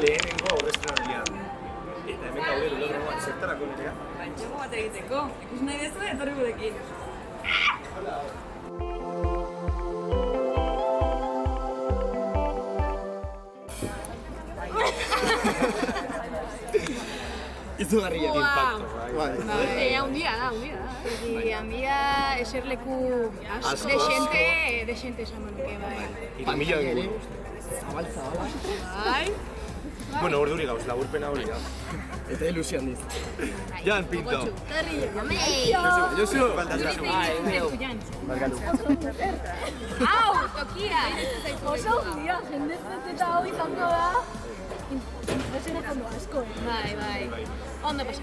lehenengo aurreztrenaldia. Eta hemen gaude velodromoan zertarako nerea? Txoko bat egiteko, ikus nahi dezu etorri gurekin. Izugarriak impacto. Handia da. Handia eserleku desente esan nuke, bai. 3.000 inguru. Zabal. Bai. Bueno, orduri gauz, laburpena hori da. Eta ilusio handiz. Jan, pinto. Josu. Barkatu. Au, tokia! Oso handia, jendezet eta hau izango da. Impresionatzen du asko, Bai. Ondo pasa.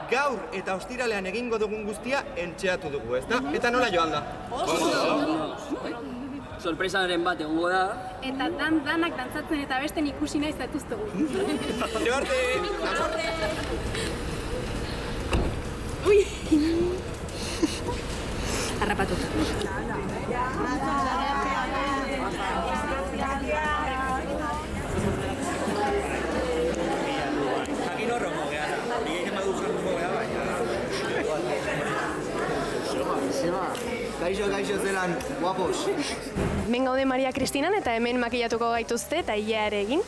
Gaur eta ostiralean egingo dugun guztia entxeatu dugu, ezta? Eta nola joan da? Sorpresaren bat egongo da. Eta danak dantzatzen eta besten ikusi nahi zatuztugu. Jo arte! Ui! Harrapatuta. Jakin horro mogeara. Nire madu jartu mogea baina. Gaixo zelan, guapos. Hemen gaude Maria Kristinan eta hemen makillatuko gaituzte eta ia ere egin.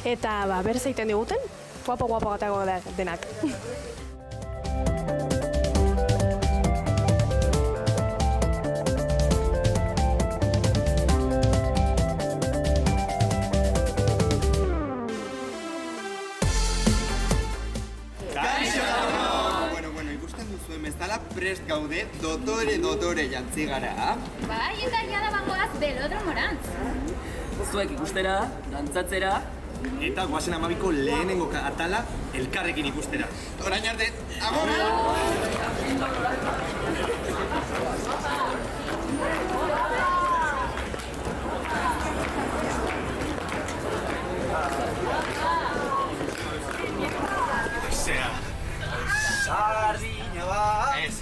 Eta berz egiten diguten, guapo gatako denak. Prest gaude, dotore jantzi gara. Bai, eta jada bangoaz velodromorantz. Zuek ikustera, dantzatzera. Eta guazen amabiko lehenengo atala elkarrekin ikustera. Orain arte, agur! Sardina bat! Ez.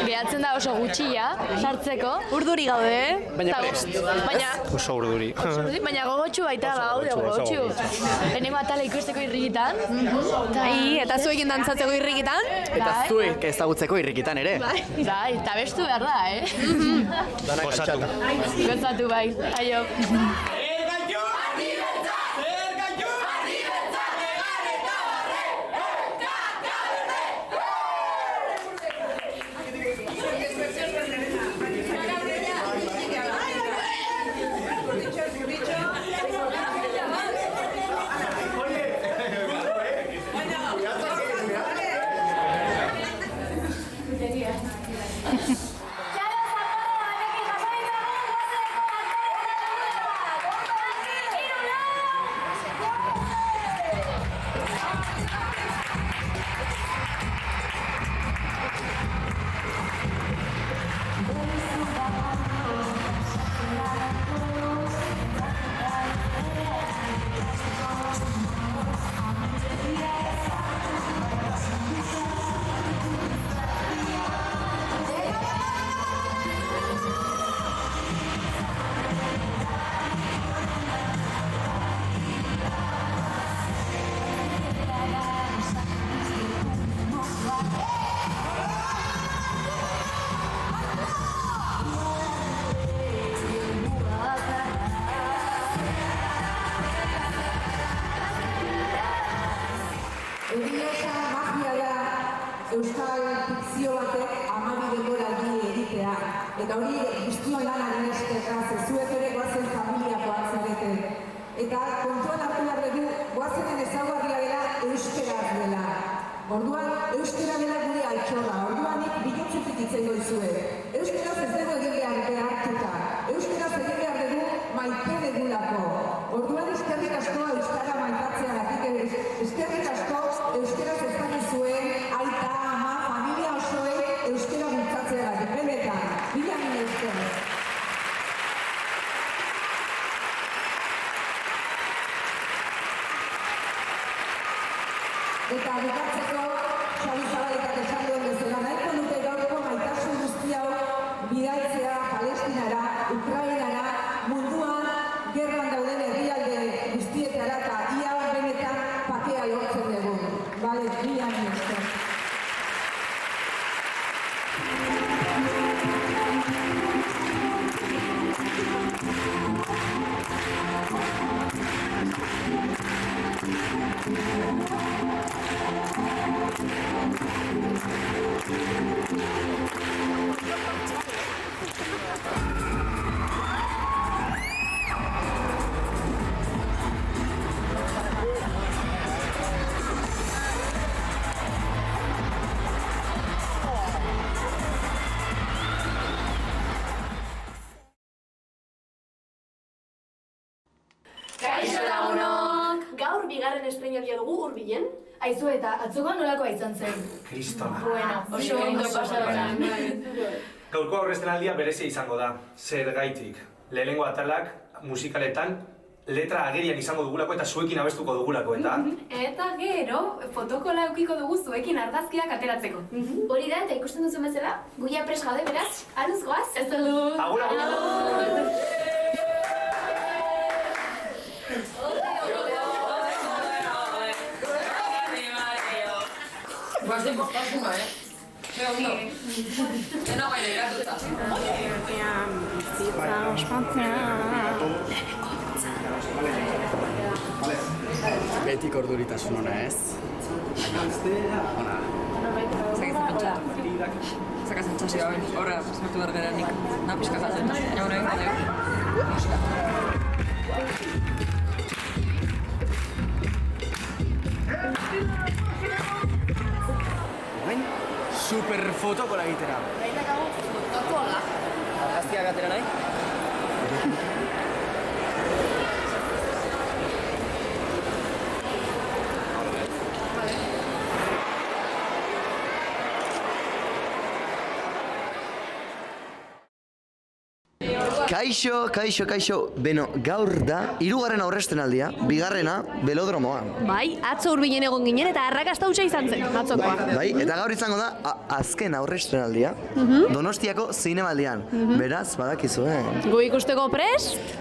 Gehatzen da oso gutxia, sartzeko. Urduri gaude. Baina prest. Oso urduri. Baina gogotxu baita gaude, gogotxu. Lehenengo atala ikusteko irrikitan. Eta zuekin dantzatzeko irrikitan. Eta zuek ezagutzeko irrikitan ere. Bai, eta bestu behar da, Gozatu. Gozatu bai, aio. eta hori guztion lanaren eskerrak, zuek ere goazen familiakoak zarete. Eta kontuan hartu behar dugu, goazenen ezaugarria dela euskaraz dela. Orduan, euskara dela gure altxorra, orduan nik bilutzutik itzen goizue. Euskaraz ez dugu egin behar behartuta, euskaraz egin behar dugu maite dugulako. Orduan eskerrik asko euskara maitatzea eskerrik asko euskaraz ez dakizuen, aita, ama, familia osoei euskara bultzatzea benetan, mila esker. Eta bukatzeko, Xabi Zabaletak esan duen bezala, nahiko nuke gaurko maitasun guzti hau bidaltzea Palestinara, Ukrainara, munduan gerran dauden herrialde guztietara eta ia benetan pakea lortzen dugu. Bale, mila esker. Kaixo lagunok! Gaur bigarren estrenaldia dugu Hurbilen. Aizu eta atzokoa nolakoa izan zen? Kristona. Bueno, oso ondo pasada. Gaurko aurreztenaldia berezia izango da. Zergaitik. Lehenengo atalak musikaletan letra agerian izango dugulako eta zuekin abestuko dugulako, eta? Eta gero, fotokola eukiko dugu zuekin argazkiak ateratzeko. Hori da, eta ikusten duzu bezala, guia pres gaude beraz, aluz goaz? Ez dut! Agur, agur! Guazen postasuna, Zer ondo? Dena bai nekatuta. Bizitza ospatzea. Betik orduritasun ona ez? Ona. Zagatzen pentsatu. Zagatzen txasio hau, horra, esmertu behar gara nik. Na, pixka jatzen. Jaun egin badeo. Super fotokola egitera. Fotokola? Argazkiak atera nahi? Kaixo, kaixo, kaixo. Beno, gaur da, 3. aurrestenaldia, 2. belodromoan. Bai, atzo Hurbilen egon ginen eta arrakasta hutsa izan zen, atzokoa. Bai, eta gaur izango da, azken aurrestenaldia, Donostiako zinemaldian. Beraz, badakizu, Gu ikusteko prest?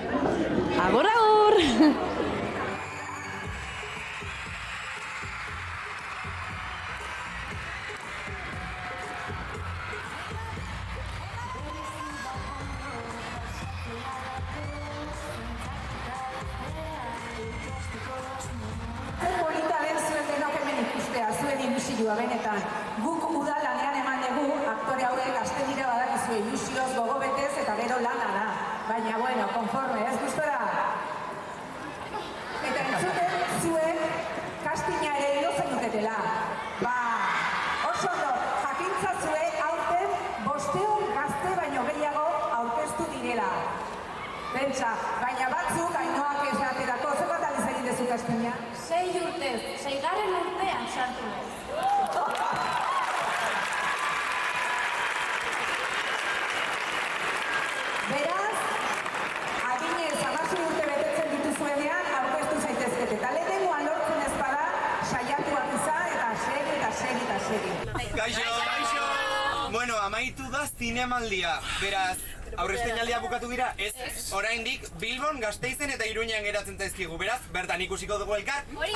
Agur, agur! Benetan, guk udalanean eman dugu aktore hauek gazte dira badakizu ilusioz gogo betez eta gero lana da. Baina, bueno, konforme, ez gustora? Eta entzuten zuen kastina ere hilo zenuketela. Ba, oso ondo, jakintza zuen aurten 500 gazte baino gehiago aurkeztu direla. Pentsa, baina batzuk Ainoak esaterako, zer bat aliz egin dezu kastina? 6 urtez, 6. urtean sartu naiz. Beraz, adinez 16 urte betetzen dituzuenean aurkeztu zaitezkete. Eta lehenengoan lortzen ez bada, saiatuak izan eta segi. Kaixo! Kaixo! Bueno, amaitu da zinemaldia. Beraz, aurreztenaldia bukatu dira, ez oraindik Bilbon, Gasteizen eta Iruñean geratzen zaizkigu. Beraz, bertan ikusiko dugu elkar. Hori